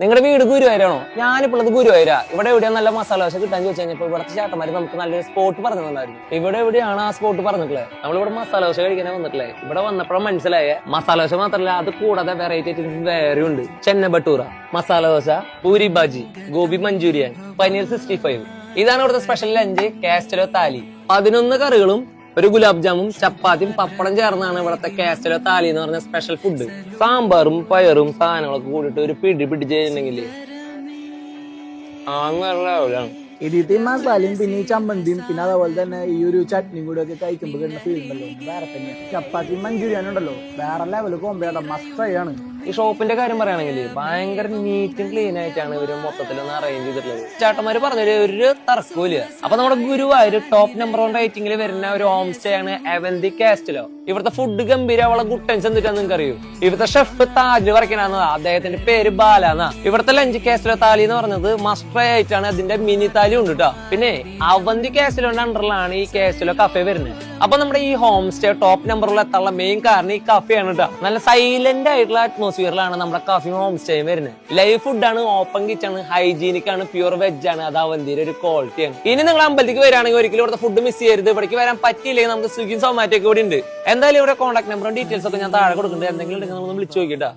നിങ്ങളുടെ വീട് ഗുരുവായൂരാണോ? ഞാനിപ്പോൾ ഉള്ളത് ഗുരുവായൂരാ. ഇവിടെ എവിടെയാണ് നല്ല മസാല ദോശ കിട്ടാൻ ചോദിച്ചു കഴിഞ്ഞപ്പോൾ ഇവിടുത്തെ ചേട്ടന്മാര് നമുക്ക് നല്ലൊരു സ്പോട്ട് പറഞ്ഞു തന്നായിരുന്നു. ഇവിടെ എവിടെയാണ് ആ സ്പോട്ട് പറഞ്ഞിട്ടുള്ളത്? നമ്മളിവിടെ മസാല ദോശ കഴിക്കാനേ വന്നിട്ടില്ലേ. ഇവിടെ വന്നപ്പോഴും മനസ്സിലായേ മസാല ദോശ മാത്രമല്ല, അത് കൂടാതെ വെറൈറ്റി ആയിട്ട് വേറെ ഉണ്ട്. ചെന്ന ബട്ടൂറ, മസാല ദോശ, പൂരി ബാജി, ഗോബി മഞ്ചൂരിയൻ, പനീർ 65. ഇതാണ് ഇവിടുത്തെ സ്പെഷ്യൽ ലഞ്ച്. കാസ്റ്റലോ താലി 11 കറികളും ഒരു ഗുലാബ് ജാമും ചപ്പാത്തിയും പപ്പടം ചേർന്നാണ് ഇവിടുത്തെ കാസ്റ്റലോ താലി എന്ന് പറഞ്ഞ സ്പെഷ്യൽ ഫുഡ്. സാമ്പാറും പയറും സാധനങ്ങളൊക്കെ കൂടിയിട്ട് ഒരു പിടി പിടിച്ചിട്ടുണ്ടെങ്കിൽ ഇതിത്തെ മസാലയും പിന്നെ ഈ ചമ്മന്തിയും പിന്നെ അതുപോലെ തന്നെ ഈ ഒരു ചട്നിയും കൂടെ ഒക്കെ കഴിക്കുമ്പോൾ കിട്ടുന്ന ഫീൽ ഉണ്ടല്ലോ വേറെ തന്നെയാണ്. ചപ്പാത്തി മഞ്ചൂരിയൻ ഉണ്ടല്ലോ വേറെ ലെവല് കോമ്പയാണ്, മസ്റ്റാണ്. ഈ ഷോപ്പിന്റെ കാര്യം പറയുകയാണെങ്കിൽ ഭയങ്കര നീറ്റും ക്ലീൻ ആയിട്ടാണ് ഇവര് മൊത്തത്തിലൊന്ന് അറേഞ്ച് ചെയ്തിട്ടുള്ളത്. ചേട്ടന്മാര് പറഞ്ഞൊരു ഒരു തർക്കമില്ല. അപ്പൊ നമ്മുടെ ഗുരുവായൂർ ടോപ്പ് നമ്പർ 1 റേറ്റിംഗിൽ വരുന്ന ഒരു ഹോം സ്റ്റേ ആണ് അവന്തി കാസ്റ്റലോ. ഇവിടുത്തെ ഫുഡ് ഗംഭീര, അവളെ ഗുട്ടൻസ് എന്തിട്ടാന്ന് നിങ്ങൾക്ക് അറിയൂ. ഇവിടുത്തെ ഷെഫ് താജ് വരയ്ക്കണമെന്നാ, അദ്ദേഹത്തിന്റെ പേര് ബാലാന്നാ. ഇവിടുത്തെ ലഞ്ച് കാസ്റ്റലോ താലി എന്ന് പറഞ്ഞത് മസ്റ്റ് ആയിട്ടാണ്. അതിന്റെ മിനി താലി ഉണ്ട് കേട്ടോ. പിന്നെ അവന്തി കാസ്റ്റലോന്റെ അണ്ടറിലാണ് ഈ കാസ്റ്റലോ കഫേ വരുന്നത്. അപ്പൊ നമ്മുടെ ഈ ഹോം സ്റ്റേ ടോപ്പ് നമ്പറിൽ എത്താനുള്ള മെയിൻ കാരണം ഈ കഫേ ആണ് കേട്ടോ. നല്ല സൈലന്റ് ആയിട്ടുള്ള അറ്റ്മോസ്ഫിയറിലാണ് നമ്മുടെ കഫേ ഹോം സ്റ്റേ വരുന്നത്. ലൈവ് ഫുഡാണ്, ഓപ്പൺ കിച്ചൺ, ഹൈജീനിക് ആണ്, പ്യൂർ വെജ് ആണ്. അത് അവന്തിയുടെ ഒരു ക്വാളിറ്റിയാണ്. ഇനി നിങ്ങൾ അമ്പലത്തിലേക്ക് വരികയാണെങ്കിൽ ഒരിക്കലും ഇവിടുത്തെ ഫുഡ് മിസ് ചെയ്യരുത്. ഇവിടേക്ക് വരാൻ പറ്റിയില്ലെങ്കിൽ നമുക്ക് സ്വിഗ്ഗി സൊമാറ്റോ ഒക്കെ കൂടി ഉണ്ട്. എന്തായാലും ഇവിടെ കോൺടാക്ട് നമ്പറും ഡീറ്റെയിൽസ് ഒക്കെ ഞാൻ താഴെ കൊടുക്കുന്നുണ്ട്. എന്തെങ്കിലും ഉണ്ടെങ്കിൽ നമ്മൾ വിളിച്ചു നോക്കിട്ടാ.